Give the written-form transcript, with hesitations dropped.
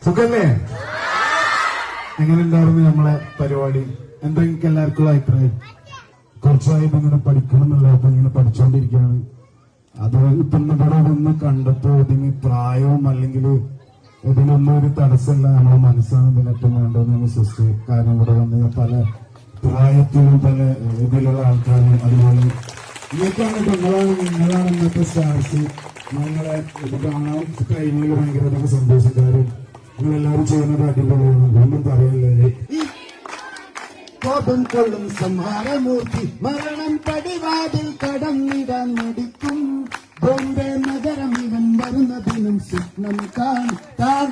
സുഖല്ലേ? എങ്ങനെ ഉണ്ടായിരുന്നു നമ്മളെ പരിപാടി? എന്താ നിങ്ങൾക്ക് എല്ലാവർക്കും അഭിപ്രായം? കുറച്ചായി ഇങ്ങനെ പഠിക്കണം എന്നുള്ള അപ്പൊ ഇങ്ങനെ പഠിച്ചുകൊണ്ടിരിക്കുകയാണ്. അത് ഇപ്പം ഇവിടെ ഒന്ന് കണ്ടപ്പോ ഇതിന് പ്രായവും അല്ലെങ്കിൽ ഇതിനൊന്നും ഒരു തടസ്സമില്ല, നമ്മളെ മനസ്സാണ് ഇതിനേറ്റവും വേണ്ടതെന്ന് വിശ്വസിച്ചു. കാരണം ഇവിടെ വന്ന് പല പ്രായത്തിലും പല ഇതിലുള്ള ആൾക്കാരും അതുപോലെ നിങ്ങൾക്കാണ് നിങ്ങളാണ് ഇന്നത്തെ സ്റ്റാർസ്. ഞങ്ങളെ ഇത് കാണാൻ കഴിഞ്ഞതിൽ ഭയങ്കര സന്തോഷക്കാരും നിങ്ങളെല്ലാവരും ചെയ്യുന്നത് അടിപൊളിയാണ്. ഒന്നും പറയില്ലേ. കോപം കൊള്ളും സംഹാരമൂർത്തി മരണം പടിവാതിൽ കടന്നിടാൻ മടിക്കും. ബോംബെ നഗരം ഇവൻ വരുന്നതിനും സ്വപ്നം കാണാൻ